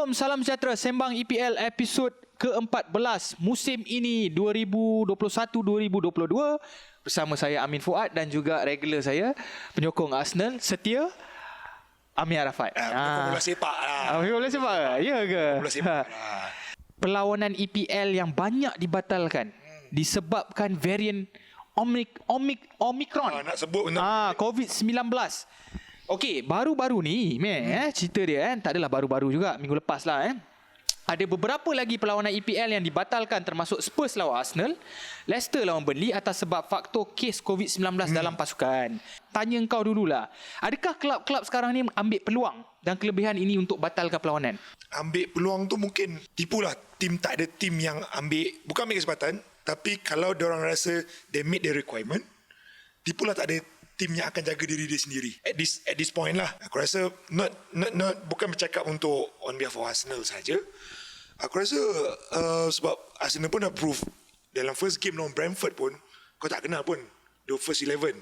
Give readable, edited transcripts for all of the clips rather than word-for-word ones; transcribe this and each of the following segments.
Assalamualaikum, salam sejahtera. Sembang EPL episod ke-14 musim ini 2021-2022 bersama saya Amin Fuad dan juga regular saya penyokong Arsenal setia Amir Arafat. Penyokong bola sepak lah. Bola sepak ke? Ya ke? Bola sepak. Perlawanan EPL yang banyak dibatalkan disebabkan varian Omicron. Nak sebut COVID-19. Okey, baru-baru ni cerita dia tak adalah baru-baru juga, minggu lepas lah ada beberapa lagi perlawanan EPL yang dibatalkan termasuk Spurs lawan Arsenal, Leicester lawan Burnley atas sebab faktor kes COVID-19 dalam pasukan. Tanya engkau dululah, adakah kelab-kelab sekarang ni ambil peluang dan kelebihan ini untuk batalkan perlawanan? Ambil peluang tu mungkin tipulah tim, tak ada tim yang bukan ambil kesempatan, tapi kalau diorang rasa they meet the requirement, tipulah tak ada tim yang akan jaga diri dia sendiri. At this point lah, aku rasa not bukan bercakap untuk on behalf of Arsenal saja. Aku rasa sebab Arsenal pun dah prove dalam first game lawan Brentford pun kau tak kenal pun the first 11.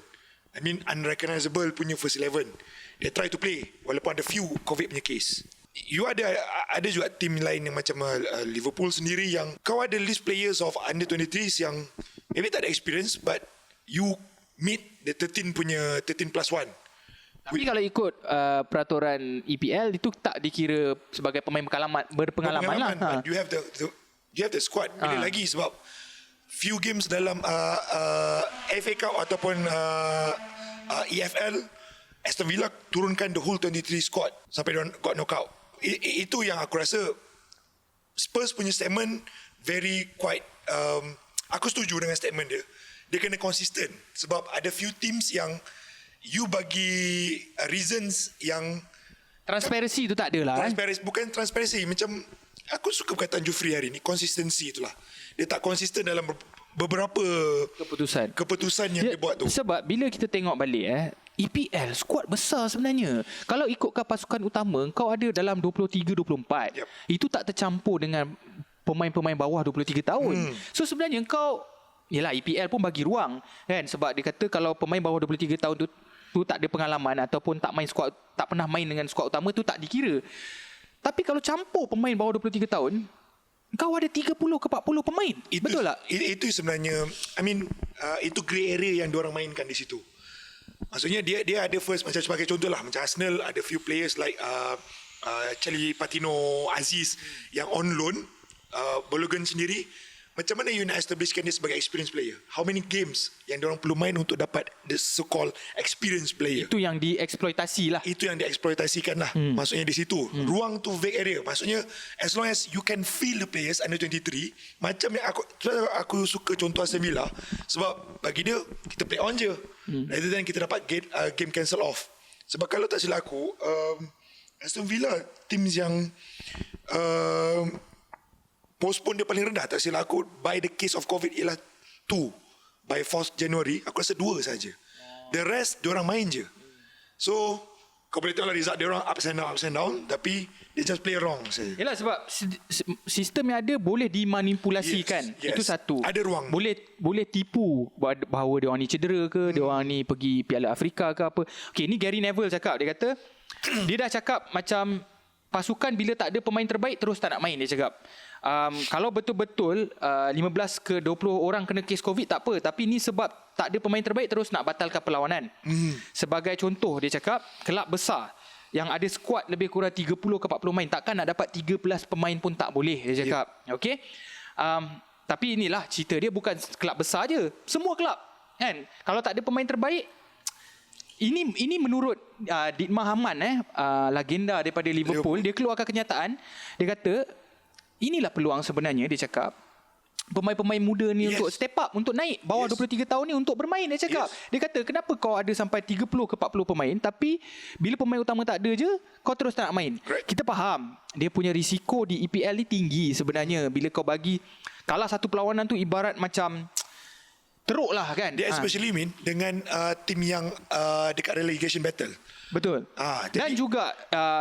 I mean unrecognizable punya first 11. They try to play walaupun ada few COVID punya case. You ada juga tim lain yang macam Liverpool sendiri yang kau ada list players of under 23s yang maybe tak ada experience but you meet the 13 plus 1. Tapi kalau ikut peraturan EPL itu tak dikira sebagai pemain berpengalaman lah. But you have the squad. Bila lagi sebab few games dalam FA Cup ataupun EFL, Aston Villa turunkan the whole 23 squad sampai dia got knockout. Itu yang aku rasa Spurs punya statement very quite aku setuju dengan statement dia. Dia kena konsisten sebab ada few teams yang you bagi reasons yang transparency tu tak ada lah. Bukan transparency, macam aku suka perkataan Jufri hari ni, konsistensi itulah. Dia tak konsisten dalam beberapa keputusan yang dia buat tu. Sebab bila kita tengok balik EPL skuad besar sebenarnya. Kalau ikutkan pasukan utama, kau ada dalam 23-24. Yep. Itu tak tercampur dengan pemain-pemain bawah 23 tahun. So sebenarnya kau, yelah, EPL pun bagi ruang kan, sebab dia kata kalau pemain bawah 23 tahun tu tak ada pengalaman ataupun tak pernah main dengan skuad utama tu tak dikira. Tapi kalau campur pemain bawah 23 tahun, kau ada 30 ke 40 pemain. Betul tak? Itu sebenarnya itu grey area yang diorang mainkan di situ. Maksudnya dia ada first, macam sebagai contoh lah, macam Arsenal ada few players like Charlie Patino Aziz yang on loan, Balogun sendiri. Macam mana you nak establishkan dia sebagai experienced player? How many games yang diorang perlu main untuk dapat the so-called experienced player? Itu yang dieksploitasi lah. Itu yang dieksploitasikan lah. Maksudnya di situ. Ruang tu vague area. Maksudnya as long as you can feel the players under 23, macam yang aku suka contoh Aston Villa, sebab bagi dia kita play on je. Rather than kita dapat game cancel off. Sebab kalau tak silap aku, Aston Villa teams yang postpone dia paling rendah, tak silap aku, by the case of COVID ialah 2 by 4th January. Aku rasa 2 saja. The rest diorang main je. So kau boleh tengok lah result diorang ups and down, tapi they just play wrong saja. Yelah, sebab sistem yang ada boleh dimanipulasikan. Yes. Itu satu. Ada ruang. Boleh tipu bahawa diorang ni cedera ke, diorang ni pergi Piala Afrika ke apa. Okay, ni Gary Neville cakap. Dia kata dia dah cakap macam pasukan bila tak ada pemain terbaik terus tak nak main, dia cakap. Kalau betul-betul 15 ke 20 orang kena kes COVID tak apa, tapi ni sebab tak ada pemain terbaik terus nak batalkan perlawanan. Sebagai contoh, dia cakap kelab besar yang ada skuad lebih kurang 30 ke 40 main, takkan nak dapat 13 pemain pun tak boleh, dia cakap. Okey. Tapi inilah cerita dia, bukan kelab besar je, semua kelab kan. Kalau tak ada pemain terbaik, ini menurut Dietmar Hamann legenda daripada Liverpool, dia keluarkan kenyataan. Dia kata inilah peluang sebenarnya, dia cakap, pemain-pemain muda ni untuk step up, untuk naik bawah 23 tahun ni untuk bermain, dia cakap. Dia kata kenapa kau ada sampai 30 ke 40 pemain, tapi bila pemain utama tak ada je, kau terus tak nak main. Kita faham dia punya risiko di EPL ni tinggi sebenarnya. Bila kau bagi kalah satu perlawanan tu ibarat macam teruk lah kan. Dia especially dengan tim yang dekat relegation battle. Betul. Dan juga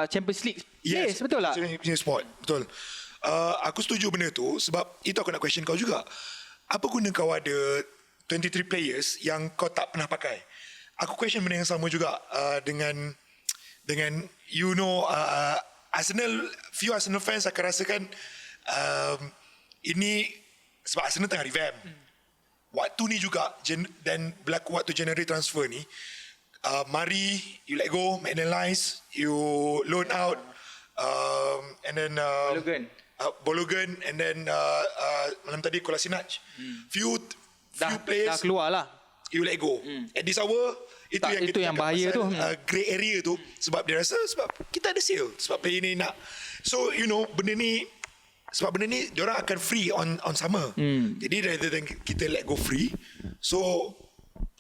Champions League. Yes, betul lah. Champions Sport, betul. Aku setuju benda tu, sebab itu aku nak question kau juga. Apa guna kau ada 23 players yang kau tak pernah pakai? Aku question benda yang sama juga dengan few Arsenal fans akan rasakan ini sebab Arsenal tengah revamp. Waktu ni juga dan berlaku waktu January transfer ni, Mari you let go, analyze, you loan out, and then Balogun, and then malam tadi Kolasinac. Few players dah keluar lah. You let go. At this hour, itu yang bahaya tu. Grey area tu. Sebab dia rasa sebab kita ada sale, sebab player ni nak. So benda ni, sebab benda ni diorang akan free on summer. Jadi rather than kita let go free, so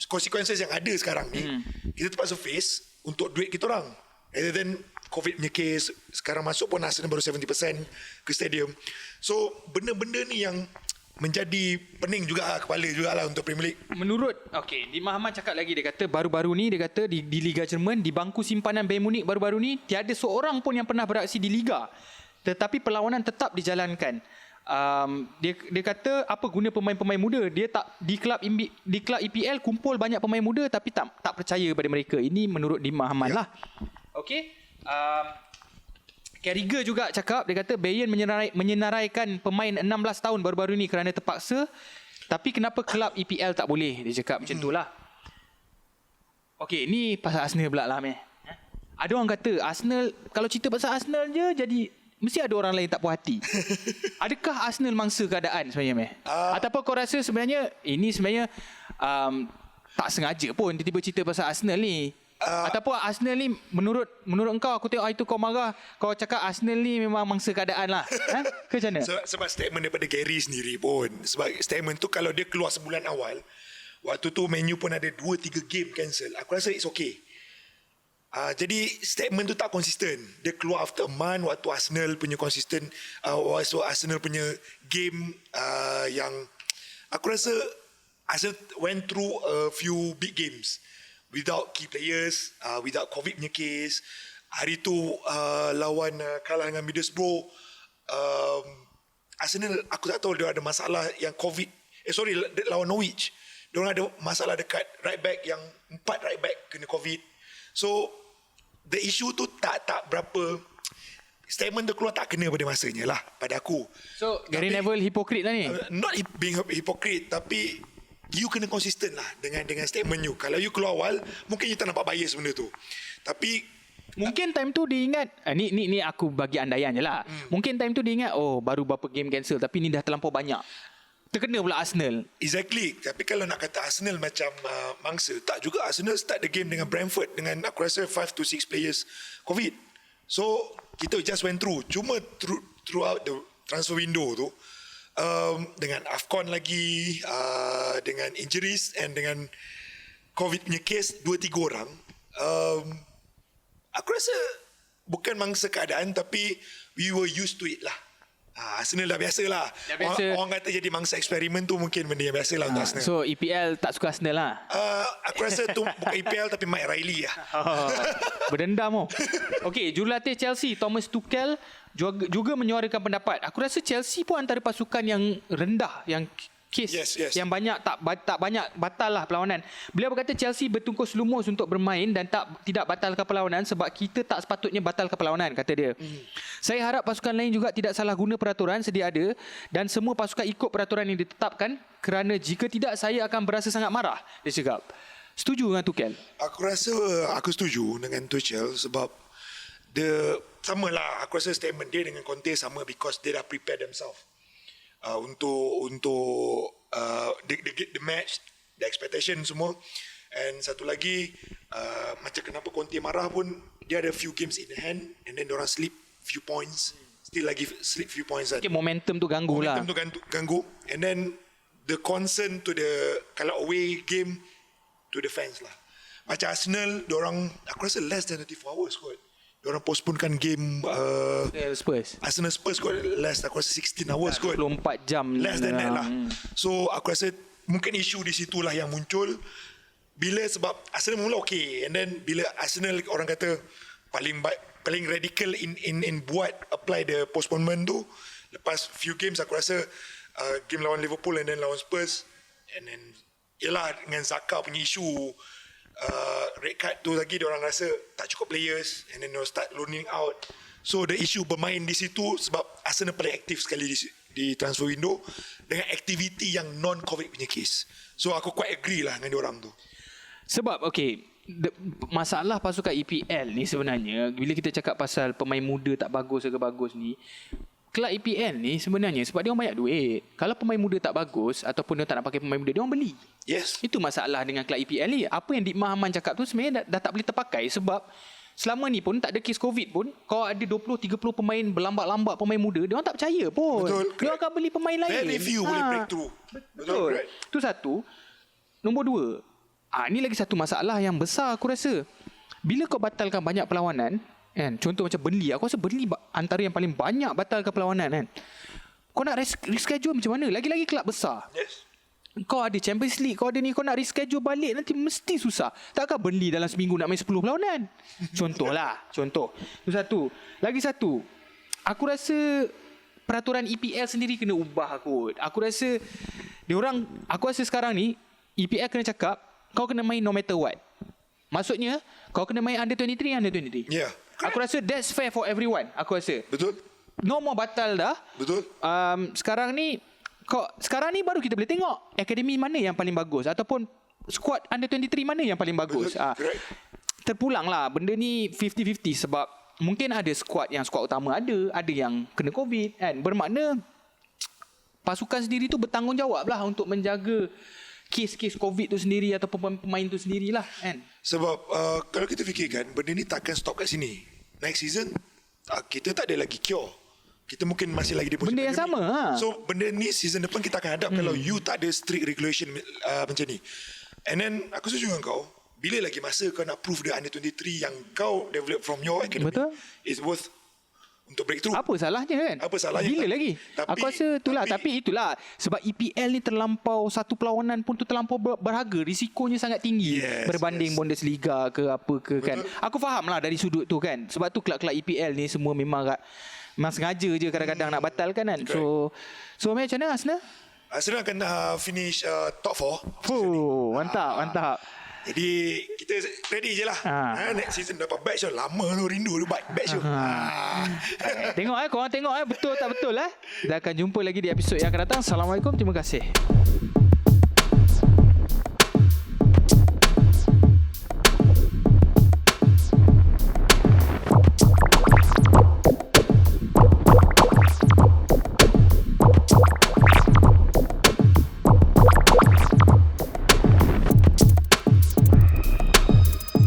consequences yang ada sekarang ni, kita terpaksa face untuk duit kita orang. Rather than COVID punya case, sekarang masuk pun Arsenal baru 70% ke stadium. So benda-benda ni yang menjadi pening juga kepala jugalah untuk Premier League. Menurut di Mahaman cakap lagi, dia kata baru-baru ni, dia kata di Liga Jerman, di bangku simpanan Bayern Munich baru-baru ni tiada seorang pun yang pernah beraksi di Liga, tetapi perlawanan tetap dijalankan. Dia kata apa guna pemain-pemain muda, dia tak di kelab EPL kumpul banyak pemain muda tapi tak percaya pada mereka. Ini menurut Dima Ahmad lah. Carragher juga cakap, dia kata Bayern menyenaraikan pemain 16 tahun baru-baru ni kerana terpaksa, tapi kenapa kelab EPL tak boleh, dia cakap macam tu lah. Ni pasal Arsenal pula lah meh. Ada orang kata Arsenal, kalau cerita pasal Arsenal je jadi mesti ada orang lain tak puas hati. Adakah Arsenal mangsa keadaan sebenarnya meh? Ataupun kau rasa sebenarnya ini sebenarnya tak sengaja pun tiba-tiba cerita pasal Arsenal ni? Ataupun Arsenal ni menurut engkau, aku tengok itu kau marah, kau cakap Arsenal ni memang mangsa keadaan lah. Ke macam mana? Sebab statement daripada Gary sendiri pun, sebab statement tu kalau dia keluar sebulan awal, waktu tu Man U pun ada 2-3 game cancel, aku rasa it's okay. Jadi statement tu tak konsisten. Dia keluar after a month waktu Arsenal punya konsisten, waktu Arsenal punya game yang aku rasa Arsenal went through a few big games without key players, without COVID punya case. Hari tu lawan kalah dengan Middlesbrough, Arsenal aku tak tahu dia ada masalah yang COVID. Lawan Norwich, dia orang ada masalah dekat right back, yang 4 right back kena COVID. So the issue tu tak berapa, statement tu keluar tak kena pada masanya lah pada aku. So Gary Neville hypocrite lah ni. Not being hypocrite, tapi you kena konsisten lah dengan statement you. Kalau you keluar awal, mungkin you tak nampak bias benda tu. Tapi mungkin time tu dia ingat, ni aku bagi andaian je lah. Mungkin time tu dia ingat, baru berapa game cancel, tapi ni dah terlampau banyak. Terkena pula Arsenal. Exactly. Tapi kalau nak kata Arsenal macam mangsa, tak juga. Arsenal start the game dengan Brentford dengan aku rasa 5 to 6 players COVID. So kita just went through. Cuma throughout the transfer window tu, dengan AFCON lagi, dengan injuries and dengan COVID punya case 2-3 orang, aku rasa bukan mangsa keadaan, tapi we were used to it lah. Arsenal dah biasa lah. Orang kata jadi mangsa eksperimen tu mungkin benda yang biasa lah untuk Arsenal. So EPL tak suka Arsenal lah. Aku rasa tu bukan EPL tapi Mike Riley lah. Berdendam. Jurulatih Chelsea Thomas Tuchel juga menyuarakan pendapat. Aku rasa Chelsea pun antara pasukan yang rendah, yang kes yang banyak tak banyak batal lah perlawanan. Beliau berkata Chelsea bertungkus lumus untuk bermain dan tidak batalkan perlawanan sebab kita tak sepatutnya batalkan perlawanan, kata dia. Saya harap pasukan lain juga tidak salah guna peraturan sedia ada dan semua pasukan ikut peraturan yang ditetapkan, kerana jika tidak saya akan berasa sangat marah, dia cakap. Setuju dengan Tuchel? Aku setuju dengan Tuchel sebab samalah, aku rasa statement dia dengan Conte sama, because they dah prepare themselves untuk the match, the expectation semua. And satu lagi, macam kenapa Conte marah pun, dia ada few games in hand and then diorang slip few points, still lagi slip few points. Momentum tu ganggu lah. And then the concern to the, kalau away game, to the fans lah. Macam Arsenal, diorang aku rasa less than 24 hours kot. Diorang postponekan game Spurs. Arsenal Spurs kot, less aku rasa 16 hours kot. 24 jam. Less than that lah. So aku rasa mungkin isu di situlah yang muncul. Bila sebab Arsenal mula okay, and then bila Arsenal orang kata paling radical in buat apply the postponement tu, lepas few games aku rasa game lawan Liverpool and then lawan Spurs, and then yelah dengan Zaka punya isu, red card tu lagi, diorang rasa tak cukup players, and then they'll start loaning out. So the issue bermain di situ sebab Arsenal paling aktif sekali di transfer window dengan aktiviti yang non-COVID punya case. So aku quite agree lah dengan diorang tu. Sebab masalah pasukan EPL ni sebenarnya, bila kita cakap pasal pemain muda tak bagus ke bagus ni, kelab EPL ni sebenarnya sebab dia orang banyak duit. Kalau pemain muda tak bagus ataupun dia tak nak pakai pemain muda, dia orang beli. Yes. Itu masalah dengan kelab EPL ni. Apa yang Dik Mahaman cakap tu sebenarnya dah tak boleh terpakai sebab selama ni pun tak ada kes COVID pun, kau ada 20-30 pemain berlambat-lambat pemain muda, dia orang tak percaya pun. Betul. Dia orang akan beli pemain lain. Very few boleh break through. Betul. Itu satu. Nombor dua, ni lagi satu masalah yang besar aku rasa. Bila kau batalkan banyak perlawanan, kan? Contoh macam Burnley, aku rasa Burnley antara yang paling banyak batalkan perlawanan kan. Kau nak reschedule macam mana? Lagi-lagi kelab besar. Yes. Kau ada Champions League, kau ada ni, kau nak reschedule balik nanti mesti susah. Takkan Burnley dalam seminggu nak main 10 perlawanan? Contoh. Itu satu. Lagi satu, aku rasa peraturan EPL sendiri kena ubah kot. Aku rasa sekarang ni EPL kena cakap kau kena main no matter what. Maksudnya kau kena main under 23. Yeah. Aku rasa that's fair for everyone. Aku rasa Betul. no more batal dah. Betul. Sekarang ni baru kita boleh tengok akademi mana yang paling bagus ataupun squad under 23 mana yang paling bagus. Terpulang lah benda ni 50-50 sebab mungkin ada squad utama ada yang kena COVID kan. Bermakna pasukan sendiri tu bertanggungjawab lah untuk menjaga kes-kes COVID tu sendiri ataupun pemain tu sendirilah kan. Sebab kalau kita fikirkan benda ni takkan stop kat sini. Next season kita tak ada lagi cure. Kita mungkin masih lagi di benda yang sama. So benda ni season depan kita akan hadap kalau you tak ada strict regulation macam ni. And then aku setuju dengan kau, bila lagi masa kau nak prove the under 23 yang kau develop from your academy, betul, is worth untuk breakthrough. Apa salahnya kan? Apa salahnya? Bila lagi? Aku rasa itulah. Tapi itulah. Sebab EPL ni terlampau, satu perlawanan pun tu terlampau berharga. Risikonya sangat tinggi. Berbanding Bundesliga ke apa ke kan. Aku faham lah dari sudut tu kan. Sebab tu kelab-kelab EPL ni semua memang sengaja je kadang-kadang nak batalkan kan. So macam mana Arsenal? Arsenal akan finish top 4. Mantap. Jadi kita ready je lah. Next season dapat batch tu. Lama tu rindu tu batch tu. Tengok korang tengok betul tak betul Kita akan jumpa lagi di episod yang akan datang. Assalamualaikum, terima kasih.